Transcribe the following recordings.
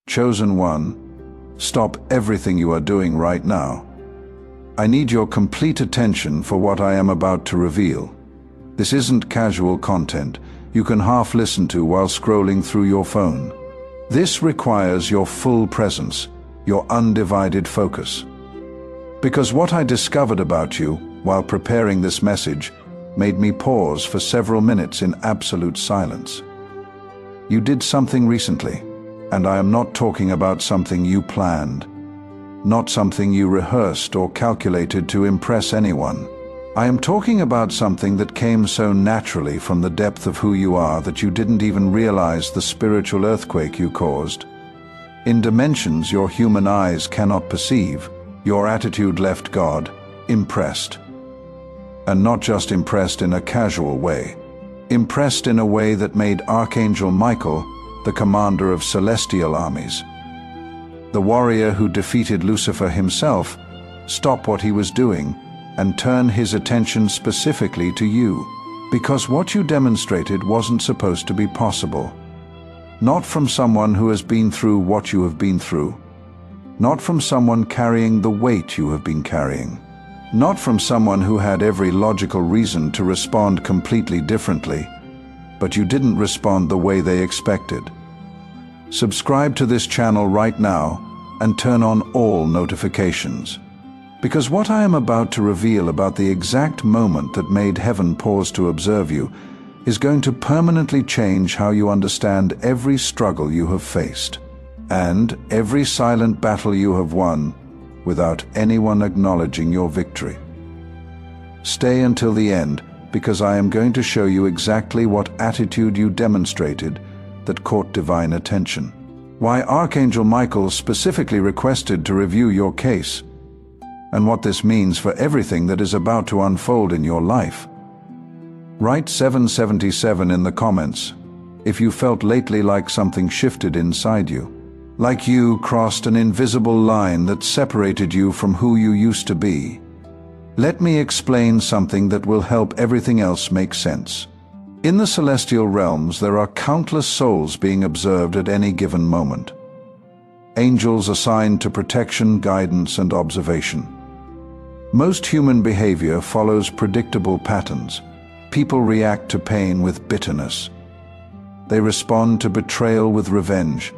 Chosen one, stop everything you are doing right now. I need your complete attention for what I am about to reveal. This isn't casual content you can half listen to while scrolling through your phone. This requires your full presence, your undivided focus. Because what I discovered about you while preparing this message made me pause for several minutes in absolute silence. You did something recently, and I am not talking about something you planned, not something you rehearsed or calculated to impress anyone. I am talking about something that came so naturally from the depth of who you are that you didn't even realize the spiritual earthquake you caused. In dimensions your human eyes cannot perceive, your attitude left God impressed. And not just impressed in a casual way, impressed in a way that made Archangel Michael the commander of celestial armies, the warrior who defeated Lucifer himself, stop what he was doing and turn his attention specifically to you, because what you demonstrated wasn't supposed to be possible. Not from someone who has been through what you have been through, not from someone carrying the weight you have been carrying, not from someone who had every logical reason to respond completely differently, but you didn't respond the way they expected. Subscribe to this channel right now and turn on all notifications. Because what I am about to reveal about the exact moment that made heaven pause to observe you is going to permanently change how you understand every struggle you have faced, and every silent battle you have won without anyone acknowledging your victory. Stay until the end, because I am going to show you exactly what attitude you demonstrated that caught divine attention. Why Archangel Michael specifically requested to review your case, and what this means for everything that is about to unfold in your life. Write 777 in the comments if you felt lately like something shifted inside you, like you crossed an invisible line that separated you from who you used to be. Let me explain something that will help everything else make sense. In the celestial realms, there are countless souls being observed at any given moment. Angels assigned to protection, guidance, and observation. Most human behavior follows predictable patterns. People react to pain with bitterness. They respond to betrayal with revenge.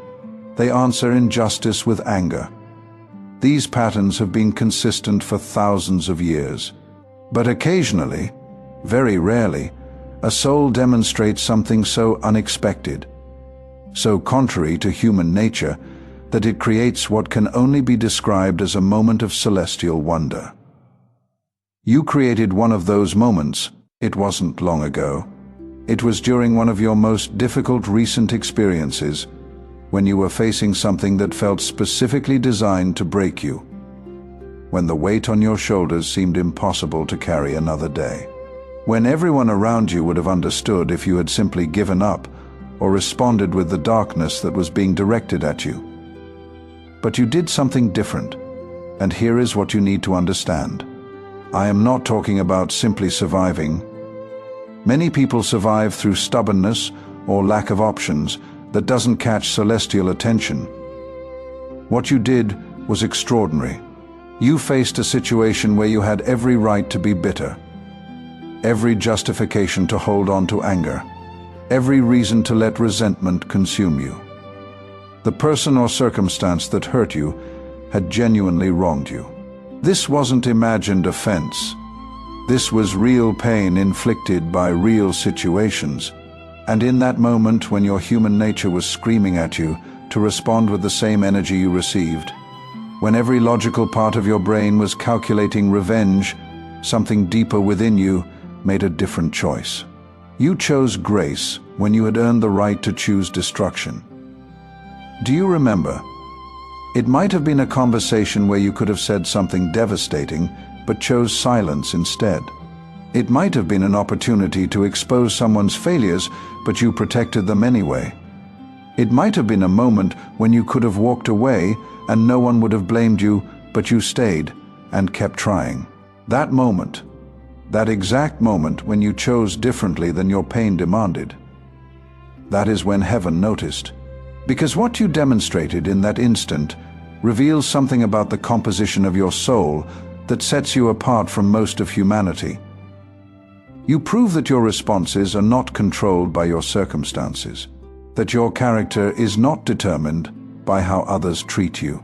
They answer injustice with anger. These patterns have been consistent for thousands of years. But occasionally, very rarely, a soul demonstrates something so unexpected, so contrary to human nature, that it creates what can only be described as a moment of celestial wonder. You created one of those moments. It wasn't long ago. It was during one of your most difficult recent experiences, when you were facing something that felt specifically designed to break you, when the weight on your shoulders seemed impossible to carry another day, when everyone around you would have understood if you had simply given up or responded with the darkness that was being directed at you. But you did something different, and here is what you need to understand. I am not talking about simply surviving. Many people survive through stubbornness or lack of options that doesn't catch celestial attention. What you did was extraordinary. You faced a situation where you had every right to be bitter, every justification to hold on to anger, every reason to let resentment consume you. The person or circumstance that hurt you had genuinely wronged you. This wasn't imagined offense. This was real pain inflicted by real situations. And in that moment when your human nature was screaming at you to respond with the same energy you received, when every logical part of your brain was calculating revenge, something deeper within you made a different choice. You chose grace when you had earned the right to choose destruction. Do you remember? It might have been a conversation where you could have said something devastating, but chose silence instead. It might have been an opportunity to expose someone's failures, but you protected them anyway. It might have been a moment when you could have walked away and no one would have blamed you, but you stayed and kept trying. That moment, that exact moment when you chose differently than your pain demanded, that is when heaven noticed. Because what you demonstrated in that instant reveals something about the composition of your soul that sets you apart from most of humanity. You prove that your responses are not controlled by your circumstances, that your character is not determined by how others treat you,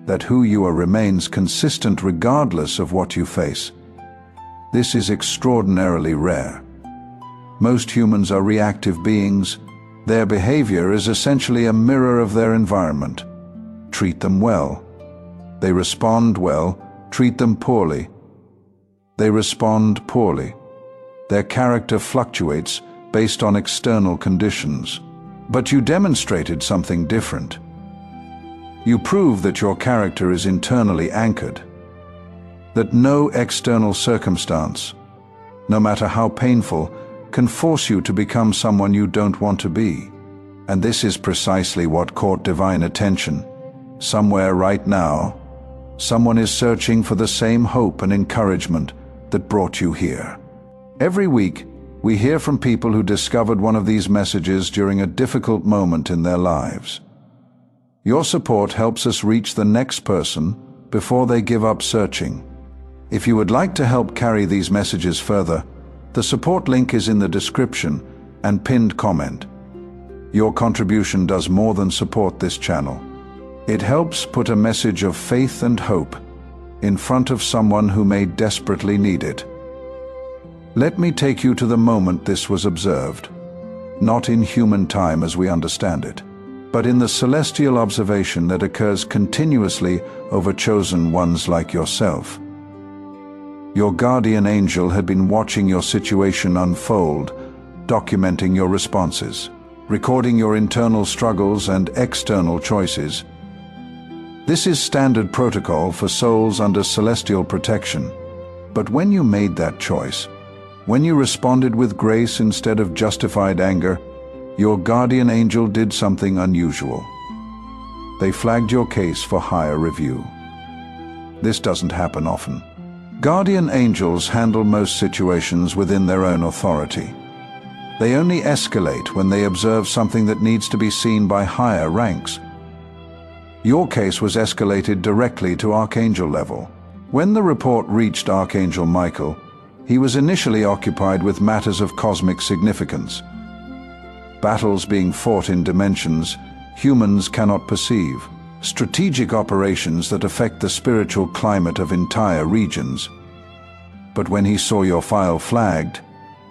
that who you are remains consistent regardless of what you face. This is extraordinarily rare. Most humans are reactive beings. Their behavior is essentially a mirror of their environment. Treat them well. They respond well. Treat them poorly. They respond poorly. Their character fluctuates based on external conditions. But you demonstrated something different. You prove that your character is internally anchored, that no external circumstance, no matter how painful, can force you to become someone you don't want to be. And this is precisely what caught divine attention. Somewhere right now, someone is searching for the same hope and encouragement that brought you here. Every week, we hear from people who discovered one of these messages during a difficult moment in their lives. Your support helps us reach the next person before they give up searching. If you would like to help carry these messages further, the support link is in the description and pinned comment. Your contribution does more than support this channel. It helps put a message of faith and hope in front of someone who may desperately need it. Let me take you to the moment this was observed, not in human time as we understand it, but in the celestial observation that occurs continuously over chosen ones like yourself. Your guardian angel had been watching your situation unfold, documenting your responses, recording your internal struggles and external choices. This is standard protocol for souls under celestial protection. But when you made that choice, when you responded with grace instead of justified anger, your guardian angel did something unusual. They flagged your case for higher review. This doesn't happen often. Guardian angels handle most situations within their own authority. They only escalate when they observe something that needs to be seen by higher ranks. Your case was escalated directly to Archangel level. When the report reached Archangel Michael, he was initially occupied with matters of cosmic significance. Battles being fought in dimensions humans cannot perceive, strategic operations that affect the spiritual climate of entire regions. But when he saw your file flagged,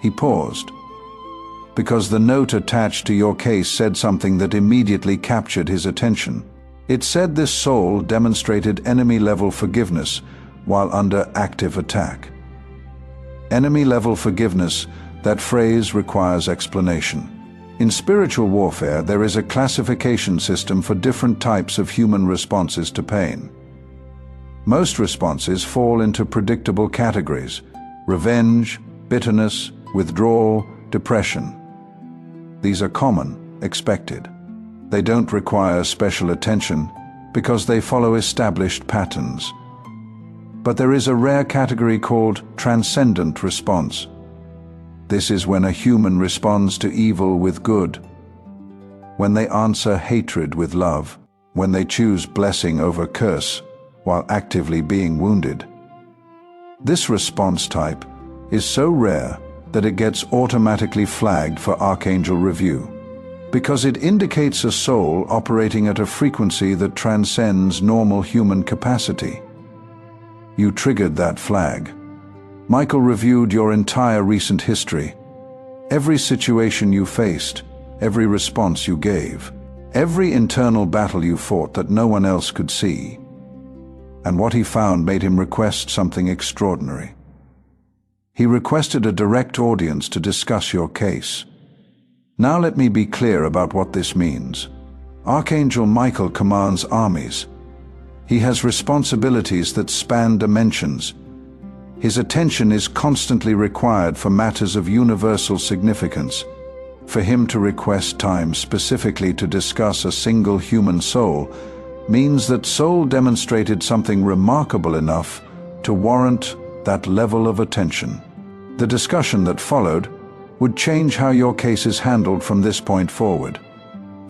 he paused, because the note attached to your case said something that immediately captured his attention. It said this soul demonstrated enemy-level forgiveness while under active attack. Enemy-level forgiveness, that phrase requires explanation. In spiritual warfare, there is a classification system for different types of human responses to pain. Most responses fall into predictable categories: revenge, bitterness, withdrawal, depression. These are common, expected. They don't require special attention because they follow established patterns. But there is a rare category called transcendent response. This is when a human responds to evil with good, when they answer hatred with love, when they choose blessing over curse while actively being wounded. This response type is so rare that it gets automatically flagged for Archangel review, because it indicates a soul operating at a frequency that transcends normal human capacity. You triggered that flag. Michael reviewed your entire recent history, every situation you faced, every response you gave, every internal battle you fought that no one else could see. And what he found made him request something extraordinary. He requested a direct audience to discuss your case. Now let me be clear about what this means. Archangel Michael commands armies. He has responsibilities that span dimensions. His attention is constantly required for matters of universal significance. For him to request time specifically to discuss a single human soul means that soul demonstrated something remarkable enough to warrant that level of attention. The discussion that followed would change how your case is handled from this point forward.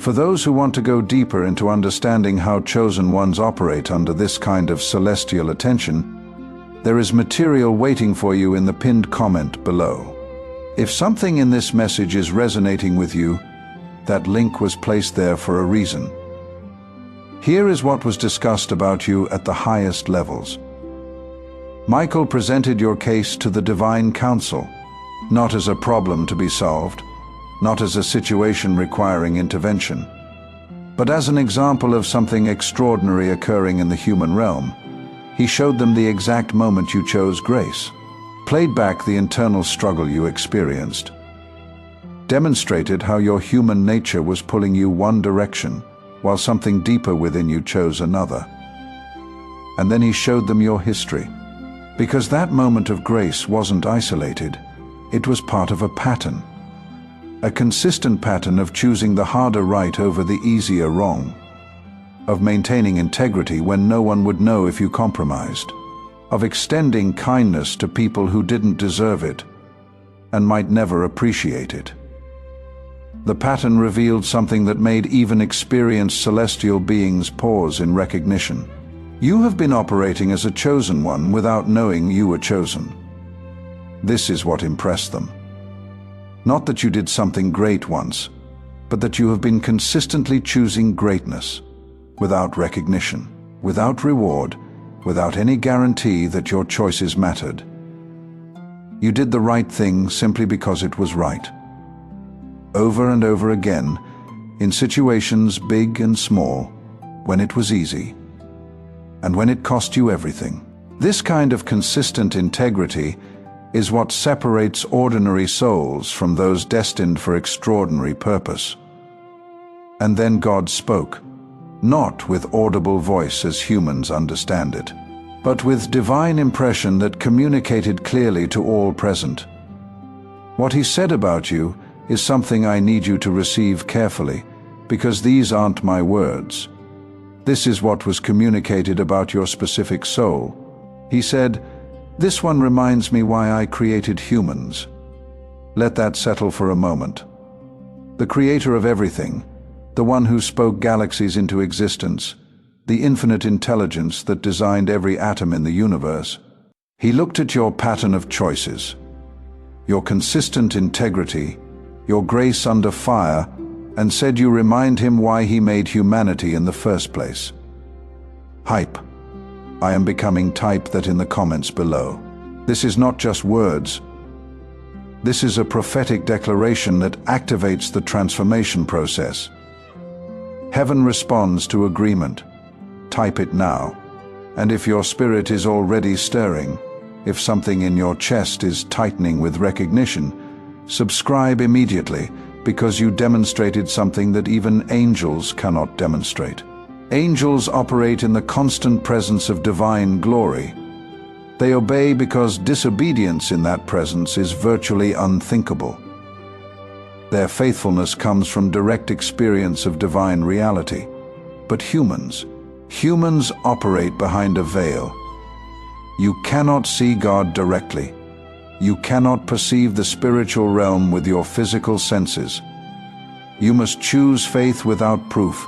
For those who want to go deeper into understanding how chosen ones operate under this kind of celestial attention, there is material waiting for you in the pinned comment below. If something in this message is resonating with you, that link was placed there for a reason. Here is what was discussed about you at the highest levels. Michael presented your case to the Divine Council, not as a problem to be solved, not as a situation requiring intervention, but as an example of something extraordinary occurring in the human realm. He showed them the exact moment you chose grace, played back the internal struggle you experienced, demonstrated how your human nature was pulling you one direction, while something deeper within you chose another. And then he showed them your history, because that moment of grace wasn't isolated, it was part of a pattern. A consistent pattern of choosing the harder right over the easier wrong, of maintaining integrity when no one would know if you compromised, of extending kindness to people who didn't deserve it and might never appreciate it. The pattern revealed something that made even experienced celestial beings pause in recognition. You have been operating as a chosen one without knowing you were chosen. This is what impressed them. Not that you did something great once, but that you have been consistently choosing greatness, without recognition, without reward, without any guarantee that your choices mattered. You did the right thing simply because it was right. Over and over again, in situations big and small, when it was easy, and when it cost you everything. This kind of consistent integrity is what separates ordinary souls from those destined for extraordinary purpose. And then God spoke, not with audible voice as humans understand it, but with divine impression that communicated clearly to all present. What he said about you is something I need you to receive carefully, because these aren't my words. This is what was communicated about your specific soul. He said, "This one reminds me why I created humans." Let that settle for a moment. The creator of everything, the one who spoke galaxies into existence, the infinite intelligence that designed every atom in the universe, he looked at your pattern of choices, your consistent integrity, your grace under fire, and said you remind him why he made humanity in the first place. Hype. I am becoming type that in the comments below. This is not just words. This is a prophetic declaration that activates the transformation process. Heaven responds to agreement. Type it now. And if your spirit is already stirring, if something in your chest is tightening with recognition, subscribe immediately, because you demonstrated something that even angels cannot demonstrate. Angels operate in the constant presence of divine glory. They obey because disobedience in that presence is virtually unthinkable. Their faithfulness comes from direct experience of divine reality. But humans operate behind a veil. You cannot see God directly. You cannot perceive the spiritual realm with your physical senses. You must choose faith without proof,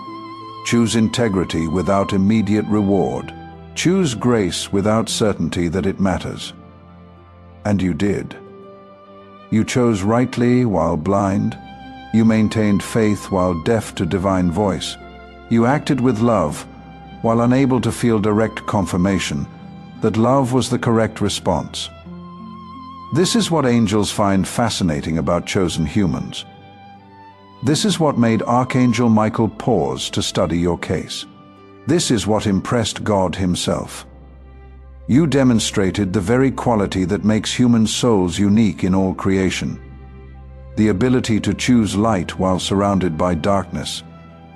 choose integrity without immediate reward, choose grace without certainty that it matters. And you did. You chose rightly while blind. You maintained faith while deaf to divine voice. You acted with love while unable to feel direct confirmation that love was the correct response. This is what angels find fascinating about chosen humans. This is what made Archangel Michael pause to study your case. This is what impressed God himself. You demonstrated the very quality that makes human souls unique in all creation. The ability to choose light while surrounded by darkness,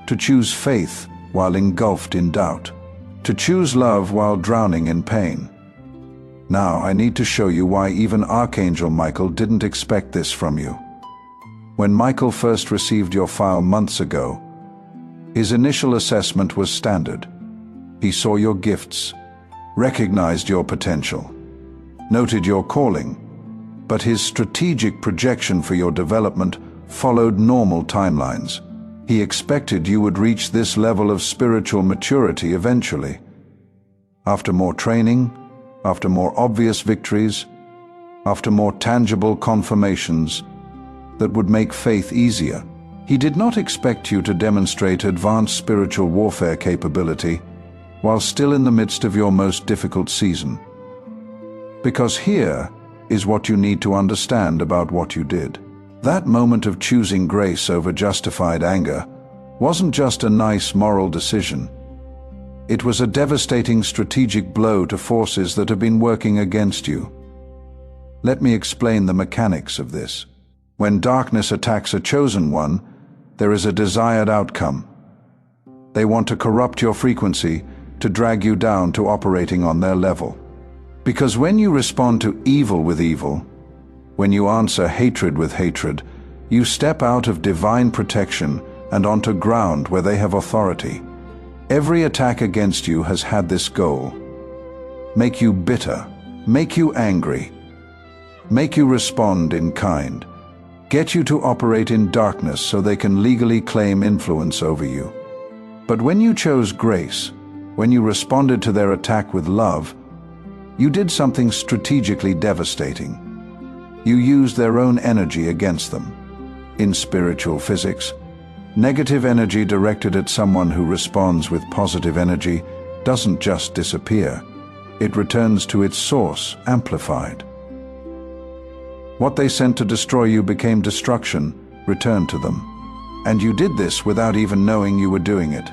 to choose faith while engulfed in doubt, to choose love while drowning in pain. Now I need to show you why even Archangel Michael didn't expect this from you. When Michael first received your file months ago, his initial assessment was standard. He saw your gifts, recognized your potential, noted your calling, but his strategic projection for your development followed normal timelines. He expected you would reach this level of spiritual maturity eventually. After more training, after more obvious victories, after more tangible confirmations that would make faith easier. He did not expect you to demonstrate advanced spiritual warfare capability while still in the midst of your most difficult season. Because here is what you need to understand about what you did. That moment of choosing grace over justified anger wasn't just a nice moral decision. It was a devastating strategic blow to forces that have been working against you. Let me explain the mechanics of this. When darkness attacks a chosen one, there is a desired outcome. They want to corrupt your frequency, to drag you down to operating on their level. Because when you respond to evil with evil, when you answer hatred with hatred, you step out of divine protection and onto ground where they have authority. Every attack against you has had this goal: make you bitter, make you angry, make you respond in kind, get you to operate in darkness so they can legally claim influence over you. But when you chose grace, when you responded to their attack with love, you did something strategically devastating. You used their own energy against them. In spiritual physics, negative energy directed at someone who responds with positive energy doesn't just disappear. It returns to its source, amplified. What they sent to destroy you became destruction, returned to them. And you did this without even knowing you were doing it.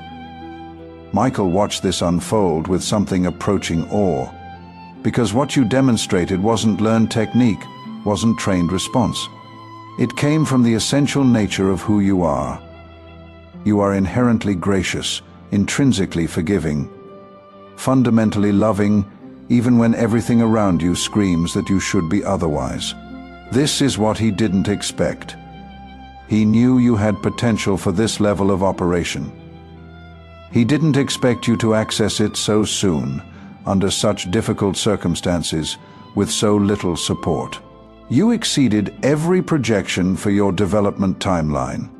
Michael watched this unfold with something approaching awe, because what you demonstrated wasn't learned technique, wasn't trained response. It came from the essential nature of who you are. You are inherently gracious, intrinsically forgiving, fundamentally loving, even when everything around you screams that you should be otherwise. This is what he didn't expect. He knew you had potential for this level of operation. He didn't expect you to access it so soon, under such difficult circumstances, with so little support. You exceeded every projection for your development timeline.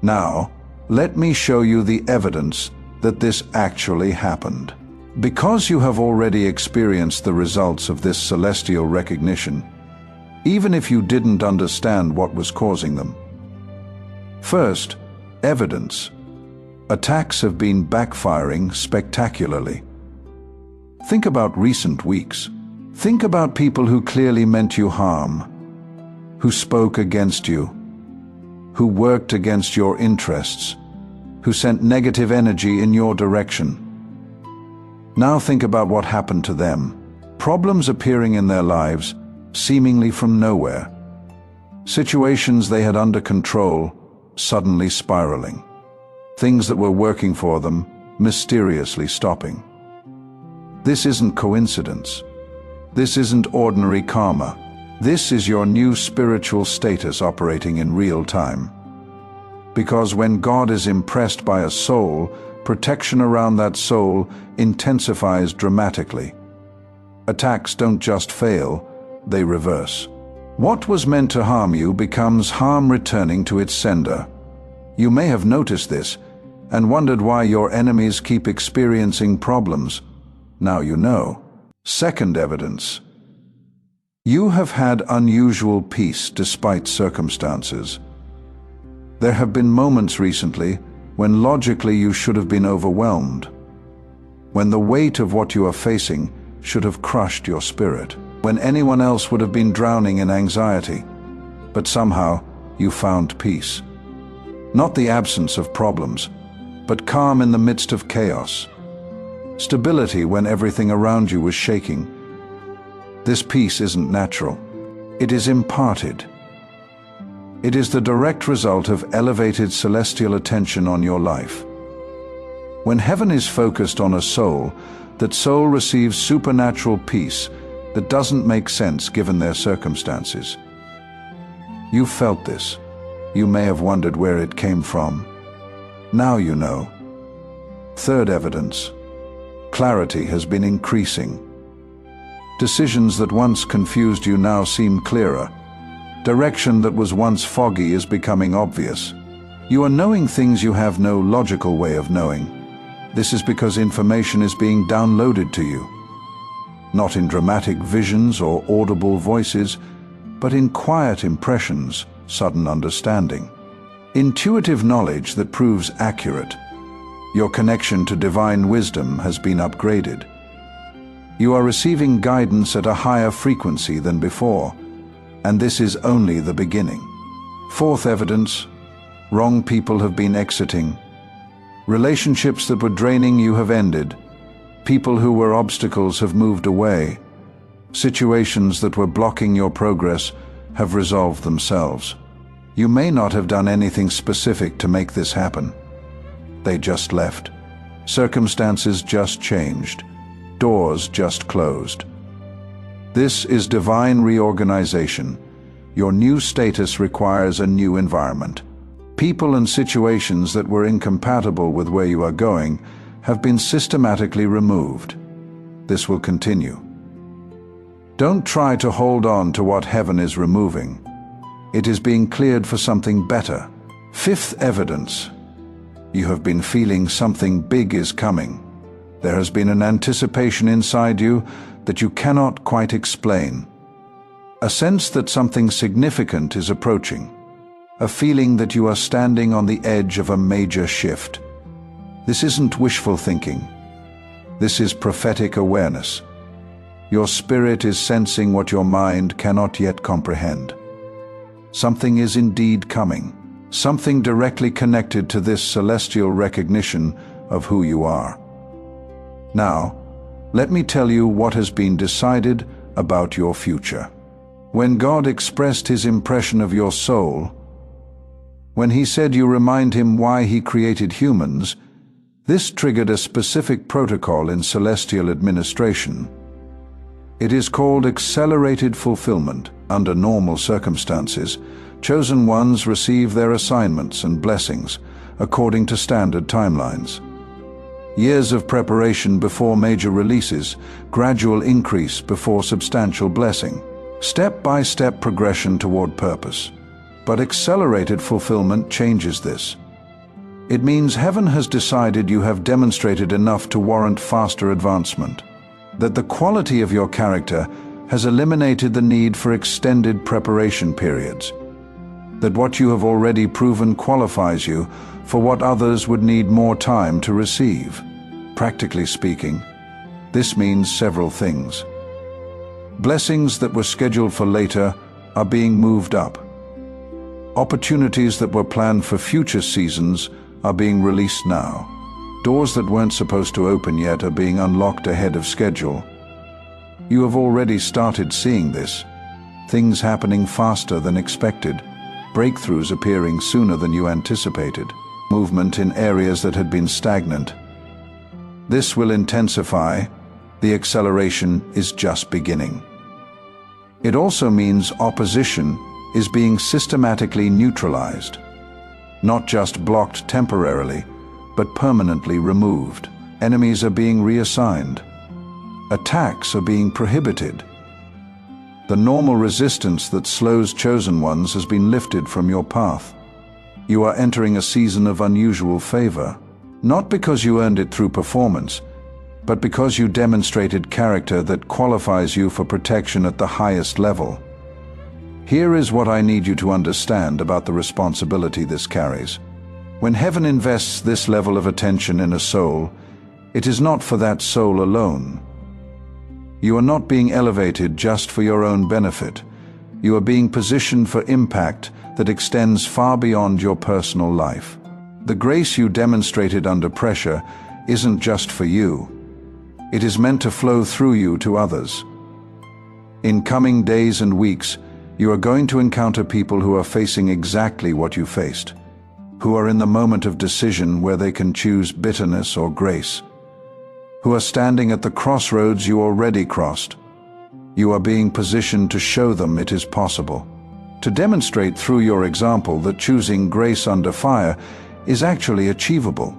Now, let me show you the evidence that this actually happened. Because you have already experienced the results of this celestial recognition, even if you didn't understand what was causing them. First, evidence. Attacks have been backfiring spectacularly. Think about recent weeks. Think about people who clearly meant you harm, who spoke against you, who worked against your interests, who sent negative energy in your direction. Now think about what happened to them. Problems appearing in their lives, seemingly from nowhere. Situations they had under control, suddenly spiraling. Things that were working for them, mysteriously stopping. This isn't coincidence. This isn't ordinary karma. This is your new spiritual status operating in real time. Because when God is impressed by a soul, protection around that soul intensifies dramatically. Attacks don't just fail, they reverse. What was meant to harm you becomes harm returning to its sender. You may have noticed this and wondered why your enemies keep experiencing problems. Now you know. Second evidence. You have had unusual peace despite circumstances. There have been moments recently when logically you should have been overwhelmed, when the weight of what you are facing should have crushed your spirit, when anyone else would have been drowning in anxiety. But somehow you found peace. Not the absence of problems, but calm in the midst of chaos. Stability when everything around you was shaking. This peace isn't natural. It is imparted. It is the direct result of elevated celestial attention on your life. When heaven is focused on a soul, that soul receives supernatural peace that doesn't make sense given their circumstances. You felt this. You may have wondered where it came from. Now you know. Third evidence. Clarity has been increasing. Decisions that once confused you now seem clearer. Direction that was once foggy is becoming obvious. You are knowing things you have no logical way of knowing. This is because information is being downloaded to you, not in dramatic visions or audible voices, but in quiet impressions, sudden understanding. Intuitive knowledge that proves accurate. Your connection to divine wisdom has been upgraded. You are receiving guidance at a higher frequency than before, and this is only the beginning. Fourth evidence: wrong people have been exiting. Relationships that were draining you have ended. People who were obstacles have moved away. Situations that were blocking your progress have resolved themselves. You may not have done anything specific to make this happen. They just left. Circumstances just changed. Doors just closed. This is divine reorganization. Your new status requires a new environment. People and situations that were incompatible with where you are going have been systematically removed. This will continue. Don't try to hold on to what heaven is removing. It is being cleared for something better. Fifth evidence: you have been feeling something big is coming. There has been an anticipation inside you that you cannot quite explain. A sense that something significant is approaching. A feeling that you are standing on the edge of a major shift. This isn't wishful thinking. This is prophetic awareness. Your spirit is sensing what your mind cannot yet comprehend. Something is indeed coming. Something directly connected to this celestial recognition of who you are. Now, let me tell you what has been decided about your future. When God expressed His impression of your soul, when He said you remind Him why He created humans, this triggered a specific protocol in celestial administration. It is called accelerated fulfillment. Under normal circumstances, chosen ones receive their assignments and blessings according to standard timelines. Years of preparation before major releases, gradual increase before substantial blessing, step-by-step progression toward purpose. But accelerated fulfillment changes this. It means heaven has decided you have demonstrated enough to warrant faster advancement, that the quality of your character has eliminated the need for extended preparation periods, that what you have already proven qualifies you for what others would need more time to receive. Practically speaking, this means several things. Blessings that were scheduled for later are being moved up. Opportunities that were planned for future seasons are being released now. Doors that weren't supposed to open yet are being unlocked ahead of schedule. You have already started seeing this. Things happening faster than expected. Breakthroughs appearing sooner than you anticipated. Movement in areas that had been stagnant. This will intensify. The acceleration is just beginning. It also means opposition is being systematically neutralized. Not just blocked temporarily, but permanently removed. Enemies are being reassigned. Attacks are being prohibited. The normal resistance that slows chosen ones has been lifted from your path. You are entering a season of unusual favor, not because you earned it through performance, but because you demonstrated character that qualifies you for protection at the highest level. Here is what I need you to understand about the responsibility this carries. When heaven invests this level of attention in a soul, it is not for that soul alone. You are not being elevated just for your own benefit. You are being positioned for impact that extends far beyond your personal life. The grace you demonstrated under pressure isn't just for you. It is meant to flow through you to others. In coming days and weeks, you are going to encounter people who are facing exactly what you faced, who are in the moment of decision where they can choose bitterness or grace, who are standing at the crossroads you already crossed. You are being positioned to show them it is possible, to demonstrate through your example that choosing grace under fire is actually achievable,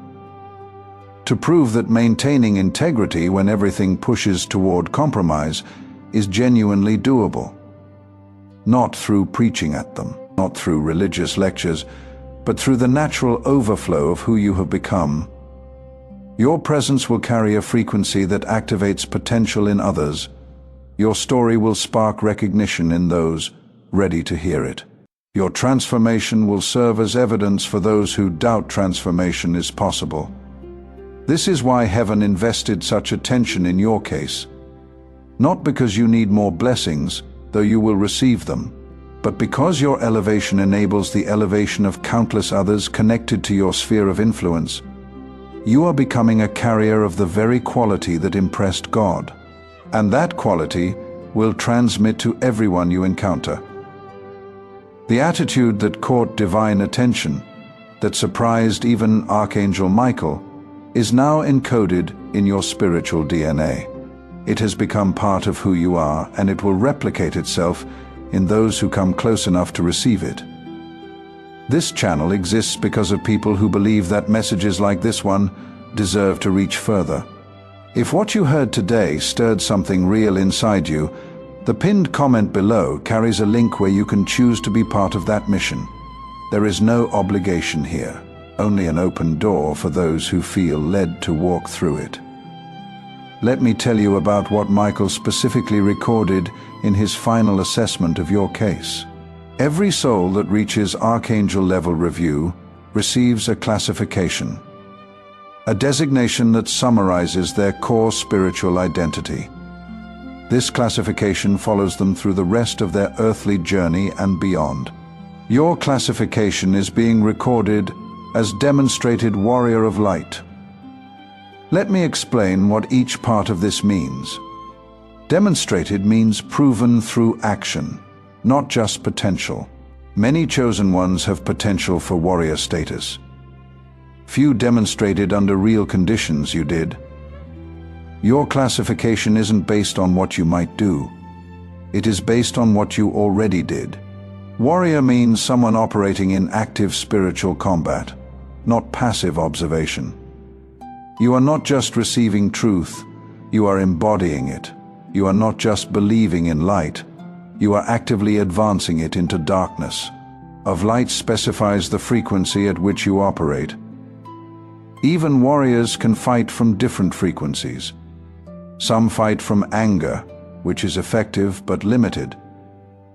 to prove that maintaining integrity when everything pushes toward compromise is genuinely doable. Not through preaching at them, not through religious lectures, but through the natural overflow of who you have become. Your presence will carry a frequency that activates potential in others. Your story will spark recognition in those ready to hear it. Your transformation will serve as evidence for those who doubt transformation is possible. This is why heaven invested such attention in your case. Not because you need more blessings, though you will receive them, but because your elevation enables the elevation of countless others connected to your sphere of influence. You are becoming a carrier of the very quality that impressed God, and that quality will transmit to everyone you encounter. The attitude that caught divine attention, that surprised even Archangel Michael, is now encoded in your spiritual DNA. It has become part of who you are, and it will replicate itself in those who come close enough to receive it. This channel exists because of people who believe that messages like this one deserve to reach further. If what you heard today stirred something real inside you, the pinned comment below carries a link where you can choose to be part of that mission. There is no obligation here, only an open door for those who feel led to walk through it. Let me tell you about what Michael specifically recorded in his final assessment of your case. Every soul that reaches Archangel level review receives a classification, a designation that summarizes their core spiritual identity. This classification follows them through the rest of their earthly journey and beyond. Your classification is being recorded as Demonstrated Warrior of Light. Let me explain what each part of this means. Demonstrated means proven through action, not just potential. Many chosen ones have potential for warrior status. Few demonstrated under real conditions. You did. Your classification isn't based on what you might do. It is based on what you already did. Warrior means someone operating in active spiritual combat, not passive observation. You are not just receiving truth, you are embodying it. You are not just believing in light, you are actively advancing it into darkness. Of light specifies the frequency at which you operate. Even warriors can fight from different frequencies. Some fight from anger, which is effective but limited.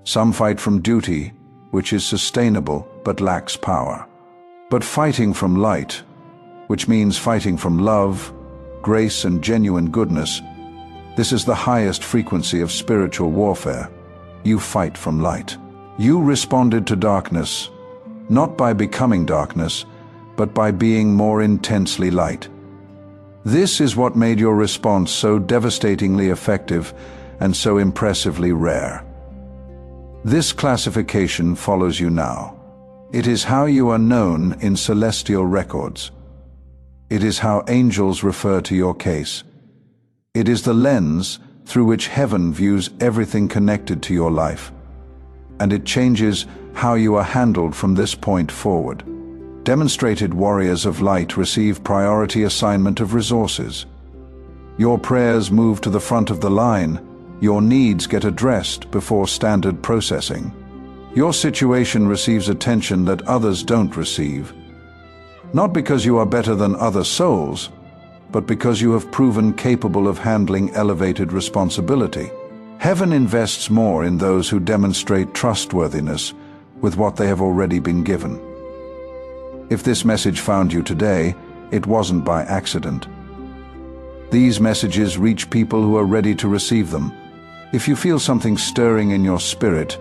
Some fight from duty, which is sustainable but lacks power. But fighting from light, which means fighting from love, grace, and genuine goodness, this is the highest frequency of spiritual warfare. You fight from light. You responded to darkness, not by becoming darkness, but by being more intensely light. This is what made your response so devastatingly effective and so impressively rare. This classification follows you now. It is how you are known in celestial records. It is how angels refer to your case. It is the lens through which heaven views everything connected to your life. And it changes how you are handled from this point forward. Demonstrated warriors of light receive priority assignment of resources. Your prayers move to the front of the line. Your needs get addressed before standard processing. Your situation receives attention that others don't receive. Not because you are better than other souls, but because you have proven capable of handling elevated responsibility. Heaven invests more in those who demonstrate trustworthiness with what they have already been given. If this message found you today, it wasn't by accident. These messages reach people who are ready to receive them. If you feel something stirring in your spirit,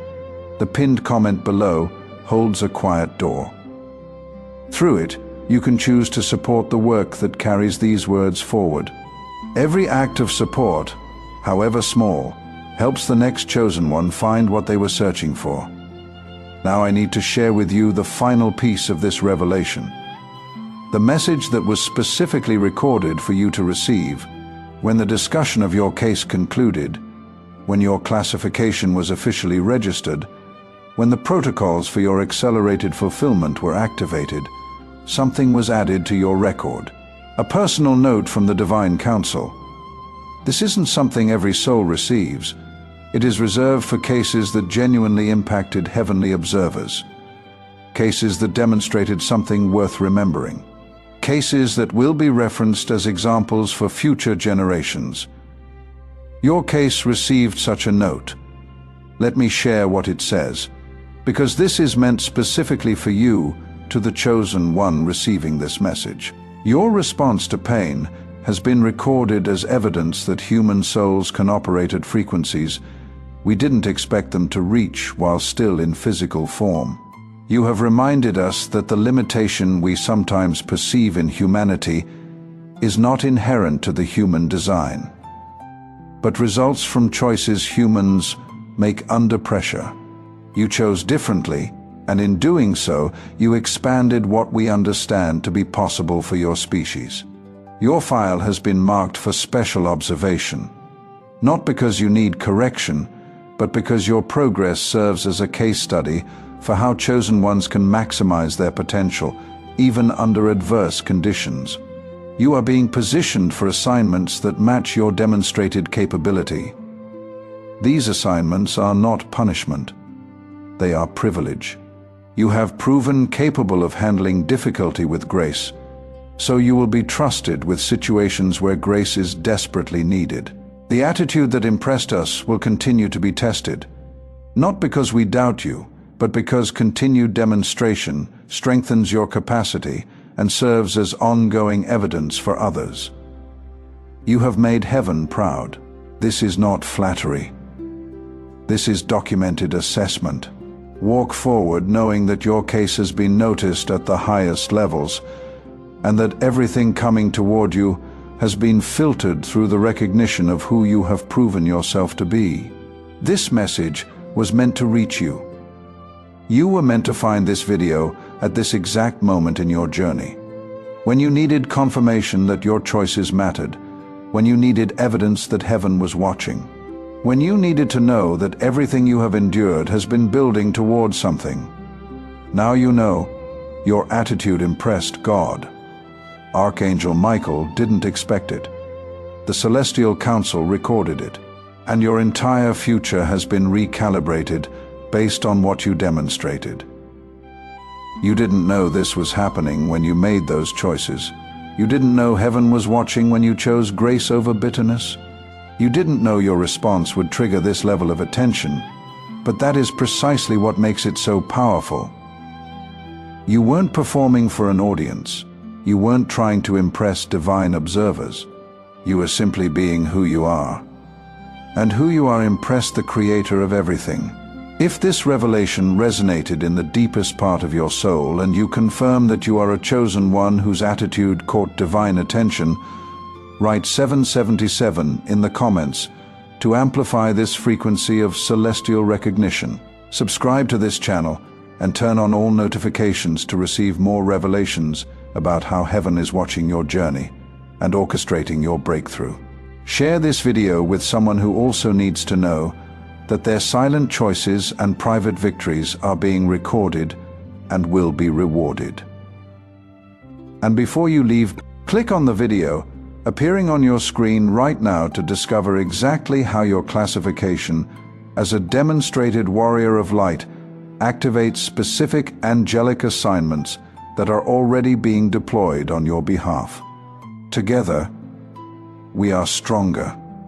the pinned comment below holds a quiet door. Through it, you can choose to support the work that carries these words forward. Every act of support, however small, helps the next chosen one find what they were searching for. Now I need to share with you the final piece of this revelation. The message that was specifically recorded for you to receive when the discussion of your case concluded, when your classification was officially registered, when the protocols for your accelerated fulfillment were activated, something was added to your record. A personal note from the Divine Council. This isn't something every soul receives. It is reserved for cases that genuinely impacted heavenly observers. cases that demonstrated something worth remembering, cases that will be referenced as examples for future generations. Your case received such a note. Let me share what it says, because this is meant specifically for you, to the chosen one receiving this message. Your response to pain has been recorded as evidence that human souls can operate at frequencies we didn't expect them to reach while still in physical form. You have reminded us that the limitation we sometimes perceive in humanity is not inherent to the human design, but results from choices humans make under pressure. You chose differently, and in doing so, you expanded what we understand to be possible for your species. Your file has been marked for special observation, not because you need correction, but because your progress serves as a case study for how chosen ones can maximize their potential, even under adverse conditions. You are being positioned for assignments that match your demonstrated capability. These assignments are not punishment. They are privilege. You have proven capable of handling difficulty with grace, so you will be trusted with situations where grace is desperately needed. The attitude that impressed us will continue to be tested, not because we doubt you, but because continued demonstration strengthens your capacity and serves as ongoing evidence for others. You have made heaven proud. This is not flattery. This is documented assessment. Walk forward knowing that your case has been noticed at the highest levels, and that everything coming toward you has been filtered through the recognition of who you have proven yourself to be. This message was meant to reach you. You were meant to find this video at this exact moment in your journey, when you needed confirmation that your choices mattered, when you needed evidence that heaven was watching, when you needed to know that everything you have endured has been building towards something. Now you know, your attitude impressed God. Archangel Michael didn't expect it. The Celestial Council recorded it, and your entire future has been recalibrated based on what you demonstrated. You didn't know this was happening when you made those choices. You didn't know heaven was watching when you chose grace over bitterness. You didn't know your response would trigger this level of attention, but that is precisely what makes it so powerful. You weren't performing for an audience. You weren't trying to impress divine observers. You were simply being who you are. And who you are impressed the Creator of everything. If this revelation resonated in the deepest part of your soul and you confirm that you are a chosen one whose attitude caught divine attention, write 777 in the comments to amplify this frequency of celestial recognition. Subscribe to this channel and turn on all notifications to receive more revelations about how heaven is watching your journey and orchestrating your breakthrough. Share this video with someone who also needs to know that their silent choices and private victories are being recorded and will be rewarded. And before you leave, click on the video appearing on your screen right now to discover exactly how your classification as a demonstrated warrior of light activates specific angelic assignments that are already being deployed on your behalf. Together, we are stronger.